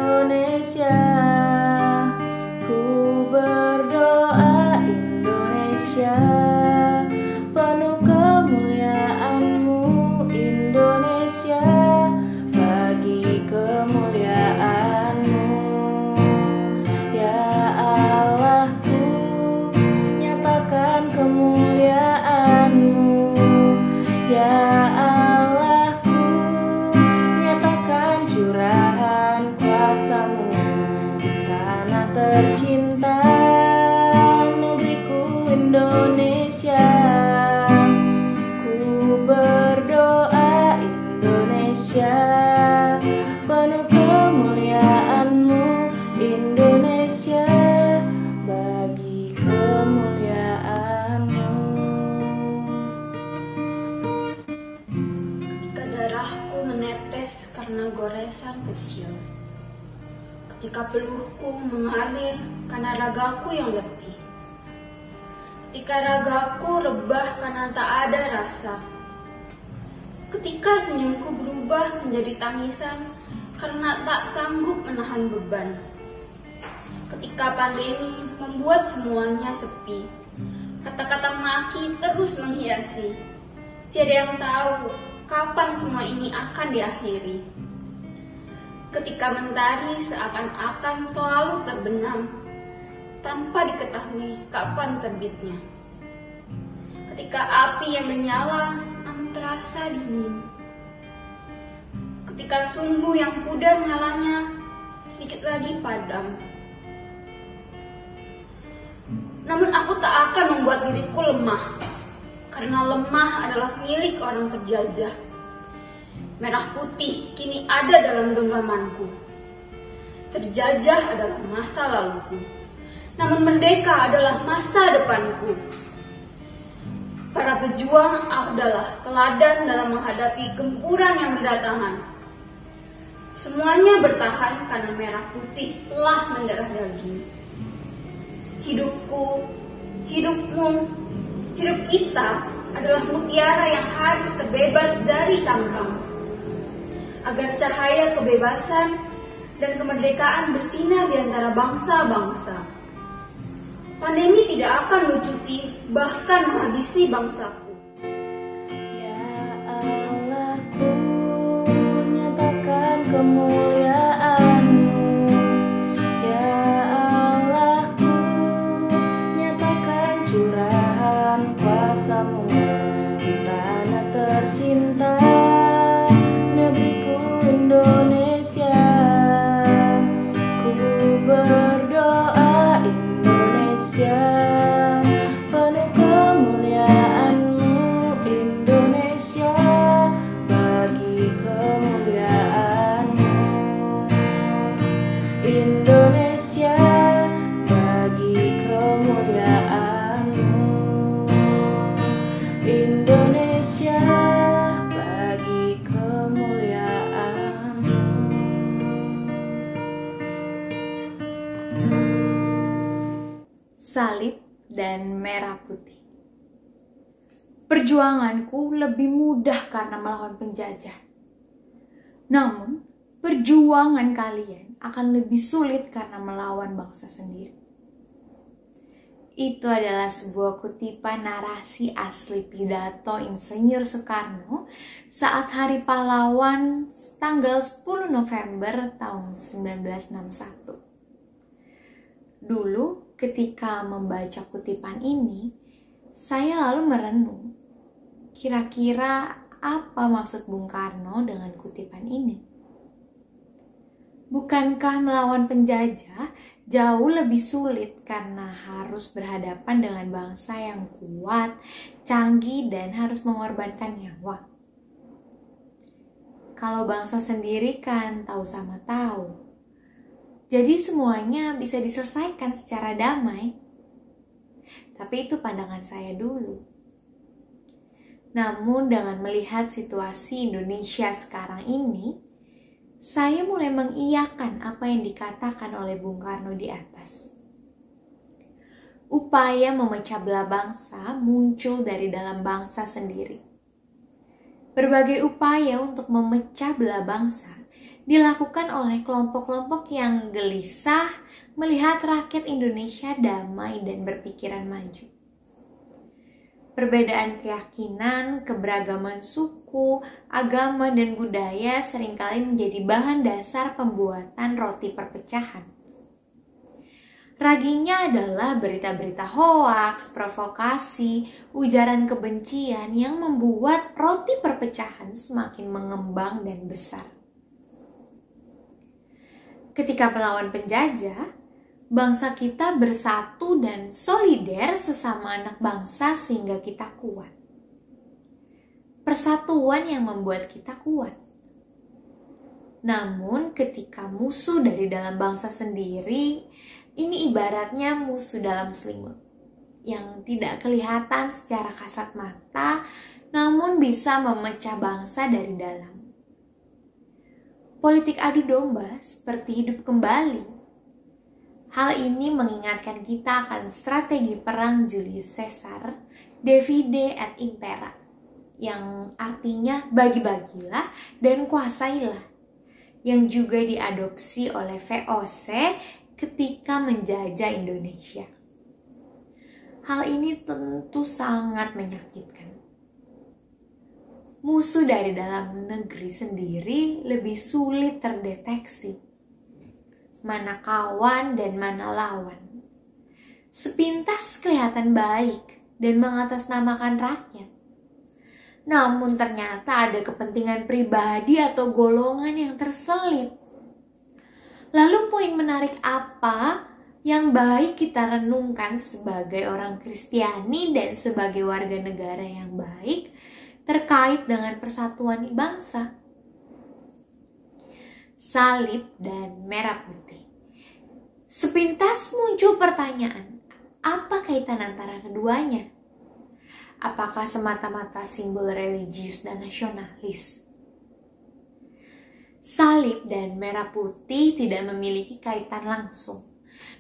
Indonesia. Ku berdoa Indonesia, penuh kemuliaan-Mu Indonesia, bagi kemuliaan-Mu. Ya Allahku, nyatakan kemuliaan-Mu. Ya Allahku, nyatakan curahan kuasa-Mu di tanah tercinta, negeriku Indonesia. Ku berdoa Indonesia, penuh kemuliaan-Mu Indonesia, bagi kemuliaan-Mu. Ketika darahku menetes karena goresan kecil, ketika peluhku mengalir karena ragaku yang letih, ketika ragaku rebah karena tak ada rasa, ketika senyumku berubah menjadi tangisan karena tak sanggup menahan beban, ketika pandemi membuat semuanya sepi, kata-kata maki terus menghiasi, tiada yang tahu kapan semua ini akan diakhiri. Ketika mentari seakan-akan selalu terbenam tanpa diketahui kapan terbitnya. Ketika api yang menyala namun terasa dingin. Ketika sumbu yang pudar nyalanya sedikit lagi padam. Namun aku tak akan membuat diriku lemah, karena lemah adalah milik orang terjajah. Merah putih kini ada dalam genggamanku. Terjajah adalah masa laluku, namun merdeka adalah masa depanku. Para pejuang adalah teladan dalam menghadapi gempuran yang berdatangan. Semuanya bertahan karena merah putih telah mendarah daging. Hidupku, hidupmu, hidup kita adalah mutiara yang harus terbebas dari cangkang, agar cahaya kebebasan dan kemerdekaan bersinar di antara bangsa-bangsa. Pandemi tidak akan lucuti, bahkan menghabisi bangsaku. Ya Allahku, nyatakan kemuliaan-Mu. Ya Allahku, nyatakan curahan kuasa-Mu di tanah tercinta, negeriku Indonesia. Ku berdoa Indonesia, penuh kemuliaan-Mu Indonesia, bagi kemuliaan-Mu Indonesia, bagi kemuliaan-Mu Indonesia, bagi kemuliaan-Mu. Salib dan merah putih. Perjuanganku lebih mudah karena melawan penjajah. Namun, perjuangan kalian akan lebih sulit karena melawan bangsa sendiri. Itu adalah sebuah kutipan narasi asli pidato Insinyur Soekarno saat Hari Pahlawan tanggal 10 November tahun 1961. Dulu ketika membaca kutipan ini, saya lalu merenung, kira-kira apa maksud Bung Karno dengan kutipan ini? Bukankah melawan penjajah jauh lebih sulit karena harus berhadapan dengan bangsa yang kuat, canggih, dan harus mengorbankan nyawa? Kalau bangsa sendiri kan tahu sama tahu. Jadi semuanya bisa diselesaikan secara damai. Tapi itu pandangan saya dulu. Namun dengan melihat situasi Indonesia sekarang ini, saya mulai mengiyakan apa yang dikatakan oleh Bung Karno di atas. Upaya memecah belah bangsa muncul dari dalam bangsa sendiri. Berbagai upaya untuk memecah belah bangsa dilakukan oleh kelompok-kelompok yang gelisah melihat rakyat Indonesia damai dan berpikiran maju. Perbedaan keyakinan, keberagaman suku, agama, dan budaya seringkali menjadi bahan dasar pembuatan roti perpecahan. Raginya adalah berita-berita hoaks, provokasi, ujaran kebencian yang membuat roti perpecahan semakin mengembang dan besar. Ketika melawan penjajah, bangsa kita bersatu dan solider sesama anak bangsa sehingga kita kuat. Persatuan yang membuat kita kuat. Namun ketika musuh dari dalam bangsa sendiri, ini ibaratnya musuh dalam selimut yang tidak kelihatan secara kasat mata, namun bisa memecah bangsa dari dalam. Politik adu domba seperti hidup kembali. Hal ini mengingatkan kita akan strategi perang Julius Caesar, Divide et Impera, yang artinya bagi-bagilah dan kuasailah, yang juga diadopsi oleh VOC ketika menjajah Indonesia. Hal ini tentu sangat menyakitkan. Musuh dari dalam negeri sendiri lebih sulit terdeteksi. Mana kawan dan mana lawan. Sepintas kelihatan baik dan mengatasnamakan rakyat. Namun ternyata ada kepentingan pribadi atau golongan yang terselip. Lalu poin menarik apa yang baik kita renungkan sebagai orang Kristiani dan sebagai warga negara yang baik terkait dengan persatuan bangsa? Salib dan merah putih. Sepintas muncul pertanyaan, apa kaitan antara keduanya? Apakah semata-mata simbol religius dan nasionalis? Salib dan merah putih tidak memiliki kaitan langsung.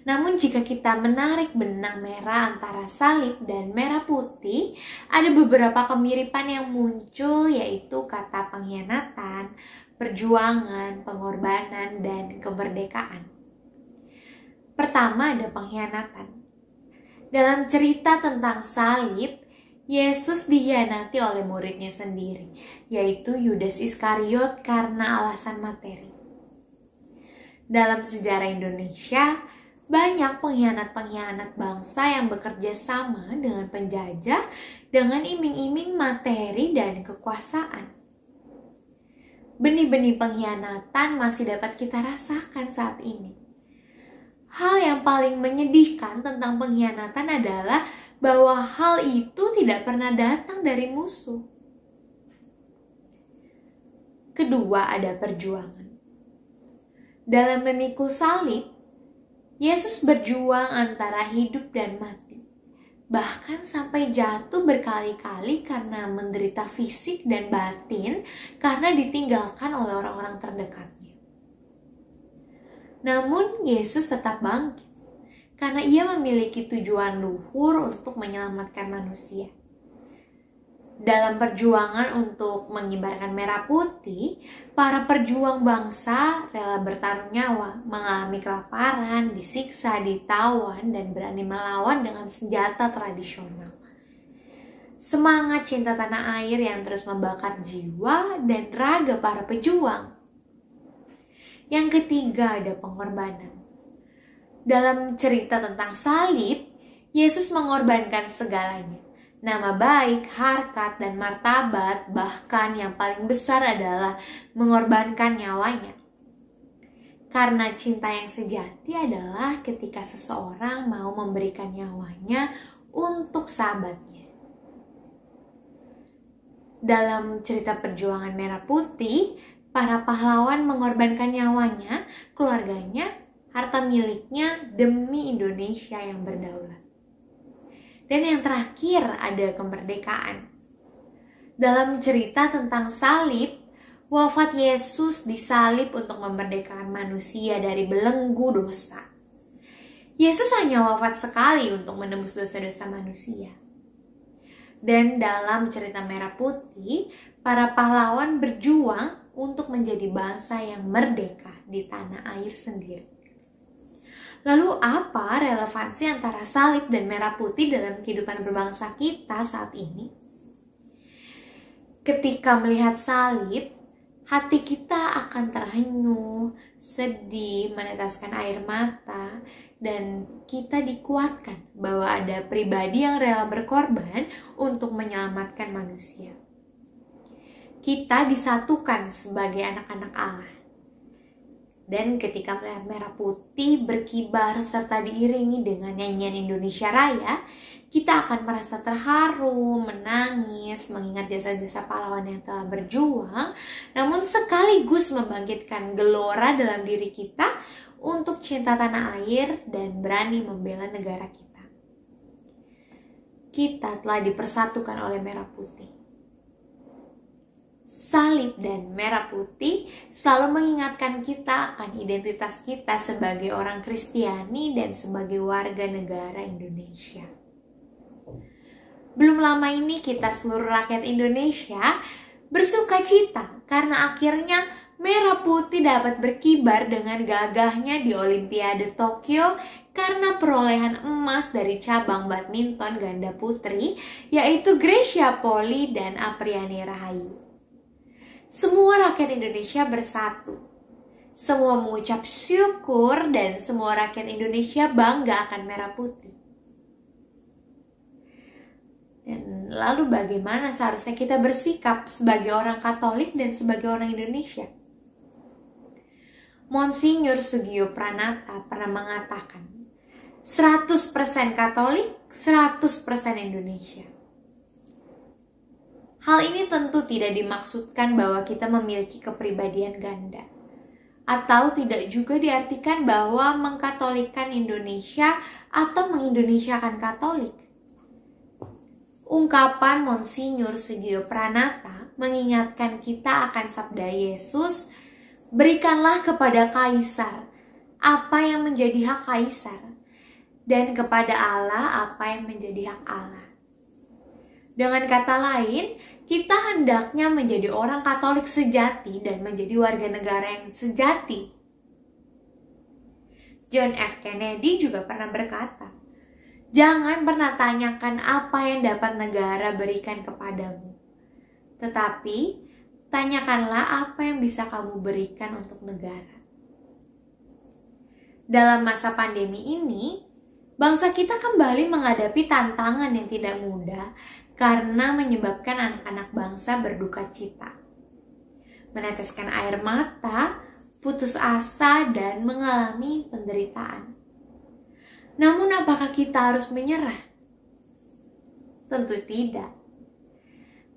Namun jika kita menarik benang merah antara salib dan merah putih, ada beberapa kemiripan yang muncul, yaitu kata pengkhianatan, perjuangan, pengorbanan, dan kemerdekaan. Pertama ada pengkhianatan. Dalam cerita tentang salib, Yesus dikhianati oleh muridnya sendiri, yaitu Yudas Iskariot karena alasan materi. Dalam sejarah Indonesia, banyak pengkhianat-pengkhianat bangsa yang bekerja sama dengan penjajah dengan iming-iming materi dan kekuasaan. Benih-benih pengkhianatan masih dapat kita rasakan saat ini. Hal yang paling menyedihkan tentang pengkhianatan adalah bahwa hal itu tidak pernah datang dari musuh. Kedua, ada perjuangan. Dalam memikul salib, Yesus berjuang antara hidup dan mati. Bahkan sampai jatuh berkali-kali karena menderita fisik dan batin karena ditinggalkan oleh orang-orang terdekatnya. Namun Yesus tetap bangkit karena ia memiliki tujuan luhur untuk menyelamatkan manusia. Dalam perjuangan untuk mengibarkan merah putih, para perjuang bangsa rela bertaruh nyawa, mengalami kelaparan, disiksa, ditawan, dan berani melawan dengan senjata tradisional. Semangat cinta tanah air yang terus membakar jiwa dan raga para pejuang. Yang ketiga ada pengorbanan. Dalam cerita tentang salib, Yesus mengorbankan segalanya. Nama baik, harkat, dan martabat, bahkan yang paling besar adalah mengorbankan nyawanya. Karena cinta yang sejati adalah ketika seseorang mau memberikan nyawanya untuk sahabatnya. Dalam cerita perjuangan merah putih, para pahlawan mengorbankan nyawanya, keluarganya, harta miliknya demi Indonesia yang berdaulat. Dan yang terakhir ada kemerdekaan. Dalam cerita tentang salib, wafat Yesus disalib untuk memerdekakan manusia dari belenggu dosa. Yesus hanya wafat sekali untuk menembus dosa-dosa manusia. Dan dalam cerita merah putih, para pahlawan berjuang untuk menjadi bangsa yang merdeka di tanah air sendiri. Lalu apa relevansi antara salib dan merah putih dalam kehidupan berbangsa kita saat ini? Ketika melihat salib, hati kita akan terhenyuh, sedih, meneteskan air mata, dan kita dikuatkan bahwa ada pribadi yang rela berkorban untuk menyelamatkan manusia. Kita disatukan sebagai anak-anak Allah. Dan ketika melihat merah putih berkibar serta diiringi dengan nyanyian Indonesia Raya, kita akan merasa terharu, menangis, mengingat jasa-jasa pahlawan yang telah berjuang, namun sekaligus membangkitkan gelora dalam diri kita untuk cinta tanah air dan berani membela negara kita. Kita telah dipersatukan oleh merah putih. Salib dan merah putih selalu mengingatkan kita akan identitas kita sebagai orang Kristiani dan sebagai warga negara Indonesia. Belum lama ini kita seluruh rakyat Indonesia bersuka cita karena akhirnya merah putih dapat berkibar dengan gagahnya di Olimpiade Tokyo karena perolehan emas dari cabang badminton ganda putri, yaitu Grecia Poli dan Apriani Rahayu. Semua rakyat Indonesia bersatu. Semua mengucap syukur dan semua rakyat Indonesia bangga akan merah putih. Dan lalu bagaimana seharusnya kita bersikap sebagai orang Katolik dan sebagai orang Indonesia? Monsinyur Sugio Pranata pernah mengatakan, 100% Katolik, 100% Indonesia. Hal ini tentu tidak dimaksudkan bahwa kita memiliki kepribadian ganda, atau tidak juga diartikan bahwa mengkatolikan Indonesia atau mengindonesiakan Katolik. Ungkapan Monsinyur Sugio Pranata mengingatkan kita akan sabda Yesus, berikanlah kepada Kaisar apa yang menjadi hak Kaisar, dan kepada Allah apa yang menjadi hak Allah. Dengan kata lain, kita hendaknya menjadi orang Katolik sejati dan menjadi warga negara yang sejati. John F. Kennedy juga pernah berkata, jangan pernah tanyakan apa yang dapat negara berikan kepadamu, tetapi tanyakanlah apa yang bisa kamu berikan untuk negara. Dalam masa pandemi ini, bangsa kita kembali menghadapi tantangan yang tidak mudah karena menyebabkan anak-anak bangsa berduka cita, meneteskan air mata, putus asa, dan mengalami penderitaan. Namun apakah kita harus menyerah? Tentu tidak.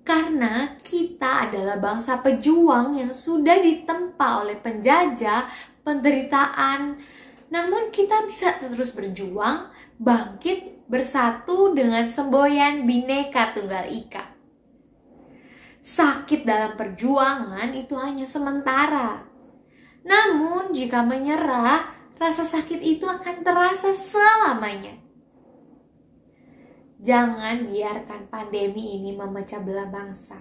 Karena kita adalah bangsa pejuang yang sudah ditempa oleh penjajah, penderitaan. Namun kita bisa terus berjuang, bangkit, bersatu dengan semboyan Bhinneka Tunggal Ika. Sakit dalam perjuangan itu hanya sementara. Namun jika menyerah, rasa sakit itu akan terasa selamanya. Jangan biarkan pandemi ini memecah belah bangsa.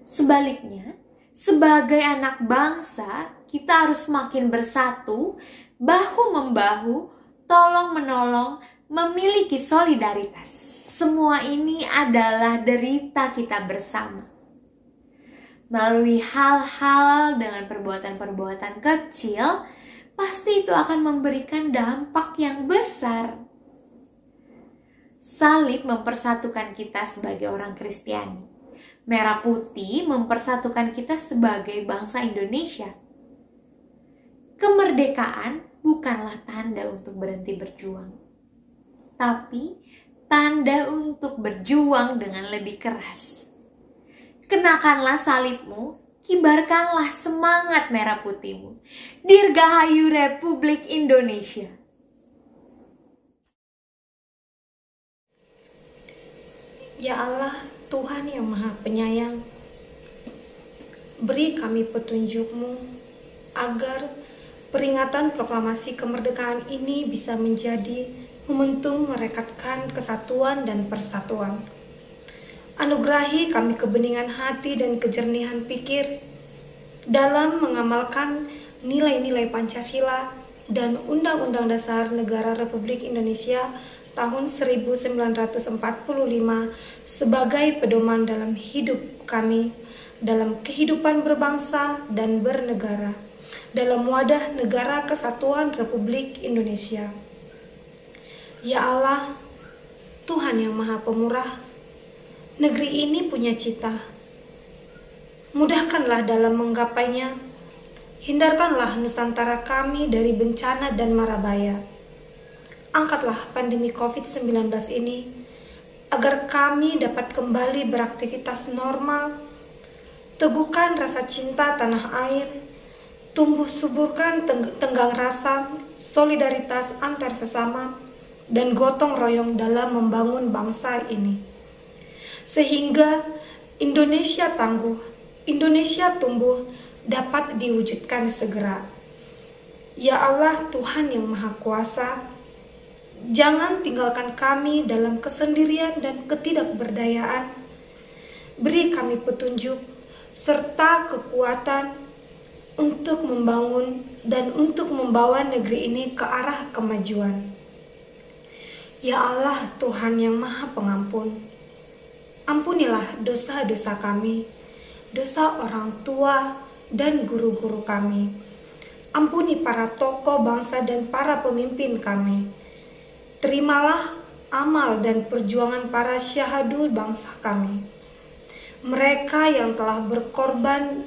Sebaliknya, sebagai anak bangsa, kita harus makin bersatu, bahu-membahu, tolong-menolong, memiliki solidaritas. Semua ini adalah derita kita bersama. Melalui hal-hal dengan perbuatan-perbuatan kecil, pasti itu akan memberikan dampak yang besar. Salib mempersatukan kita sebagai orang Kristiani. Merah putih mempersatukan kita sebagai bangsa Indonesia. Kemerdekaan bukanlah tanda untuk berhenti berjuang, tapi tanda untuk berjuang dengan lebih keras. Kenakanlah salibmu, kibarkanlah semangat merah putihmu. Dirgahayu Republik Indonesia. Ya Allah, Tuhan yang Maha Penyayang, beri kami petunjuk-Mu agar peringatan proklamasi kemerdekaan ini bisa menjadi momentum merekatkan kesatuan dan persatuan. Anugerahi kami kebeningan hati dan kejernihan pikir, dalam mengamalkan nilai-nilai Pancasila dan Undang-Undang Dasar Negara Republik Indonesia tahun 1945 sebagai pedoman dalam hidup kami, dalam kehidupan berbangsa dan bernegara, dalam wadah Negara Kesatuan Republik Indonesia. Ya Allah, Tuhan yang Maha Pemurah, negeri ini punya cita. Mudahkanlah dalam menggapainya. Hindarkanlah Nusantara kami dari bencana dan marabaya. Angkatlah pandemi COVID-19 ini agar kami dapat kembali beraktivitas normal. Teguhkan rasa cinta tanah air. Tumbuh suburkan tenggang rasa, solidaritas antar sesama, dan gotong royong dalam membangun bangsa ini. Sehingga Indonesia tangguh, Indonesia tumbuh, dapat diwujudkan segera. Ya Allah, Tuhan yang Maha Kuasa, jangan tinggalkan kami dalam kesendirian dan ketidakberdayaan. Beri kami petunjuk serta kekuatan untuk membangun dan untuk membawa negeri ini ke arah kemajuan. Ya Allah, Tuhan yang Maha Pengampun, ampunilah dosa-dosa kami, dosa orang tua dan guru-guru kami. Ampuni para tokoh bangsa dan para pemimpin kami. Terimalah amal dan perjuangan para syahadu bangsa kami. Mereka yang telah berkorban,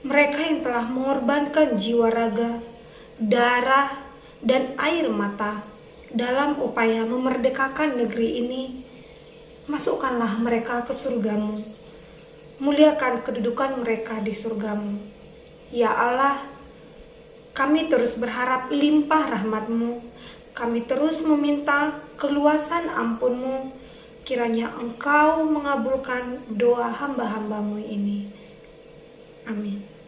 mereka yang telah mengorbankan jiwa raga, darah, dan air mata dalam upaya memerdekakan negeri ini. Masukkanlah mereka ke surgamu. Muliakan kedudukan mereka di surgamu. Ya Allah, kami terus berharap limpah rahmat-Mu. Kami terus meminta keluasan ampun-Mu. Kiranya Engkau mengabulkan doa hamba-hamba-Mu ini. Amin.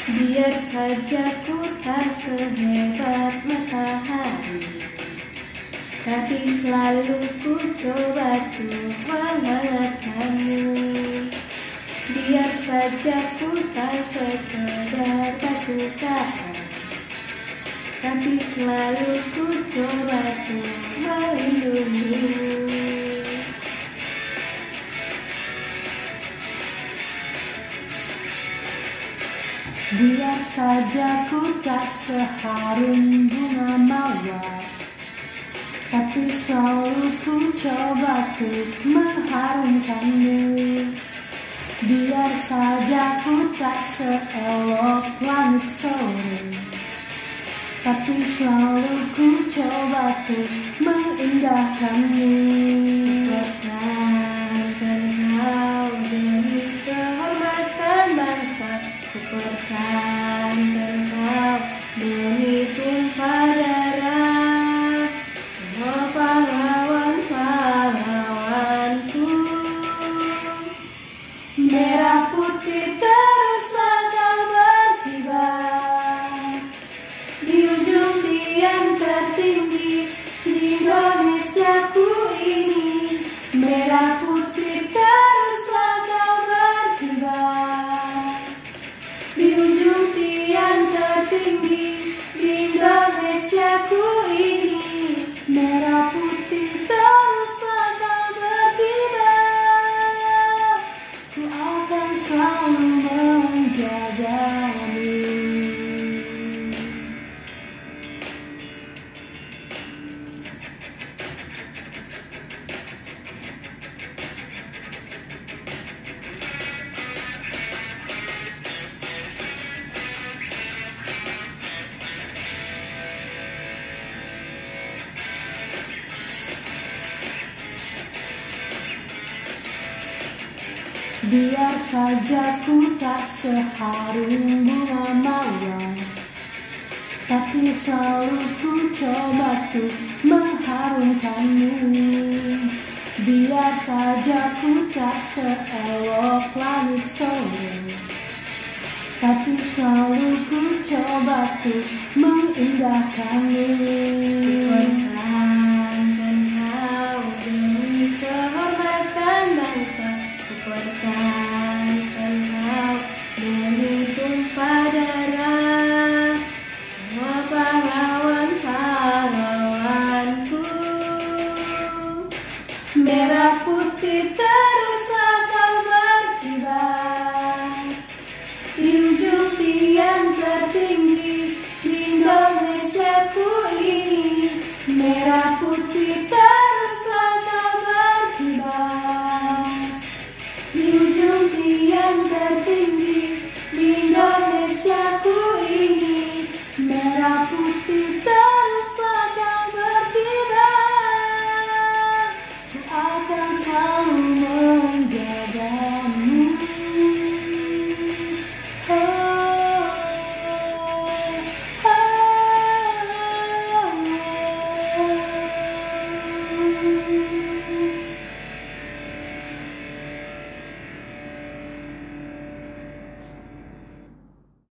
Biar saja ku tak sehebat matahari, tapi selalu ku coba tuh menghangatkanmu. Biar saja ku tak sekedar batu karang, tapi selalu ku coba tuh melindungimu. Biar saja ku tak seharum bunga mawar, tapi selalu ku coba untuk mengharumkanmu. Biar saja ku tak seelok langit sore, tapi selalu ku coba untuk mengindahkanmu. Pertahankan kau demi kehormatan bangsa, ku pertahankan kau demi tumpah darah semua pahlawan-pahlawanku. Merah putih teruslah kau berkibar di ujung tiang tertinggi di Indonesiaku ini. Merah putih teruslah kau berkibar di ujung tiang tertinggi di Indonesiaku ini. Merah putih teruslah kau berkibar, ku akan selalu menjagamu. Biar saja ku tak seharum bunga mawar, tapi selalu ku coba tuh mengharumkanmu. Biar saja ku tak seelok langit sore, tapi selalu ku coba tuh mengindahkanmu. Pertahankan kau demi kehormatan bangsa, pertahankan kau demi tumpah darah semua pahlawan-pahlawanku. Merah putih teruslah kau berkibar di ujung tiang tertinggi di Indonesiaku ini. Merah putih teruslah kau berkibar di ujung tiang tertinggi di Indonesiaku ini. Merah putih teruslah